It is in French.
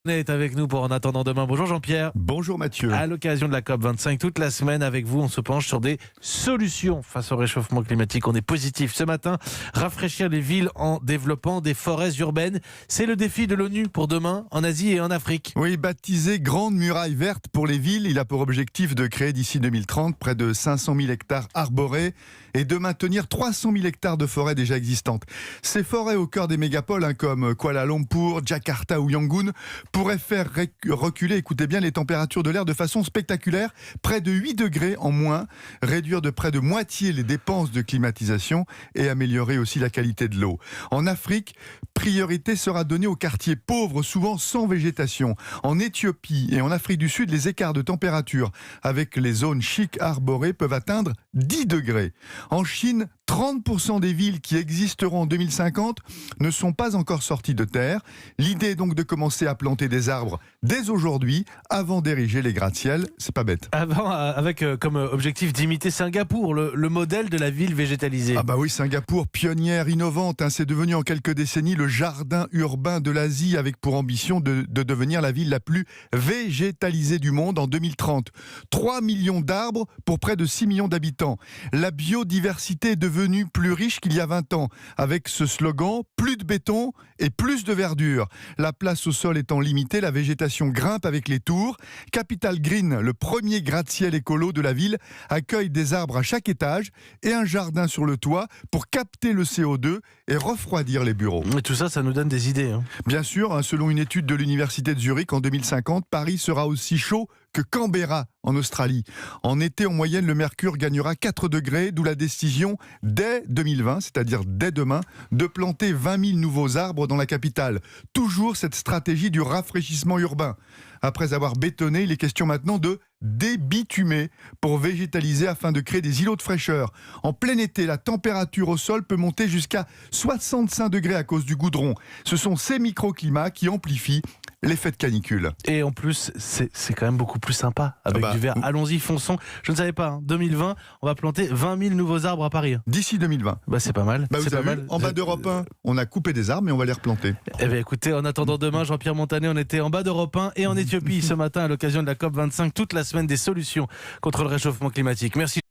Est avec nous pour En attendant demain. Bonjour Jean-Pierre. Bonjour Mathieu. À l'occasion de la COP25, toute la semaine avec vous, on se penche sur des solutions face au réchauffement climatique. On est positif. Ce matin, rafraîchir les villes en développant des forêts urbaines. C'est le défi de l'ONU pour demain en Asie et en Afrique. Oui, baptisé Grande Muraille Verte pour les villes, il a pour objectif de créer d'ici 2030 près de 500 000 hectares arborés et de maintenir 300 000 hectares de forêts déjà existantes. Ces forêts au cœur des mégapoles, comme Kuala Lumpur, Jakarta ou Yangon, pourrait faire reculer, écoutez bien, les températures de l'air de façon spectaculaire, près de 8 degrés en moins, réduire de près de moitié les dépenses de climatisation et améliorer aussi la qualité de l'eau. En Afrique, priorité sera donnée aux quartiers pauvres, souvent sans végétation. En Éthiopie et en Afrique du Sud, les écarts de température avec les zones chic arborées peuvent atteindre 10 degrés. En Chine, 30% des villes qui existeront en 2050 ne sont pas encore sorties de terre. L'idée est donc de commencer à planter des arbres dès aujourd'hui, avant d'ériger les gratte-ciel. C'est pas bête. Avec comme objectif d'imiter Singapour, le modèle de la ville végétalisée. Ah bah oui, Singapour, pionnière, innovante, c'est devenu en quelques décennies le jardin urbain de l'Asie, avec pour ambition de devenir la ville la plus végétalisée du monde en 2030. 3 millions d'arbres pour près de 6 millions d'habitants. La biodiversité est devenue plus riche qu'il y a 20 ans, avec ce slogan « plus de béton et plus de verdure ». La place au sol étant limitée, la végétation grimpe avec les tours. Capital Green, le premier gratte-ciel écolo de la ville, accueille des arbres à chaque étage et un jardin sur le toit pour capter le CO2 et refroidir les bureaux. Et tout ça, ça nous donne des idées. Bien sûr, selon une étude de l'Université de Zurich, en 2050, Paris sera aussi chaud que Canberra en Australie. En été, en moyenne, le mercure gagnera 4 degrés, d'où la décision dès 2020, c'est-à-dire dès demain, de planter 20 000 nouveaux arbres dans la capitale. Toujours cette stratégie du rafraîchissement urbain. Après avoir bétonné, il est question maintenant de débitumer pour végétaliser afin de créer des îlots de fraîcheur. En plein été, la température au sol peut monter jusqu'à 65 degrés à cause du goudron. Ce sont ces microclimats qui amplifient l'effet de canicule. Et en plus, c'est quand même beaucoup plus sympa avec du vert. Allons-y, fonçons. Je ne savais pas, 2020, on va planter 20 000 nouveaux arbres à Paris. D'ici 2020. C'est pas mal. Vous avez vu, en bas d'Europe 1, on a coupé des arbres, mais on va les replanter. Eh bien, écoutez, en attendant demain, Jean-Pierre Montanet, on était en bas d'Europe 1 et en Éthiopie ce matin à l'occasion de la COP25, toute la semaine des solutions contre le réchauffement climatique. Merci.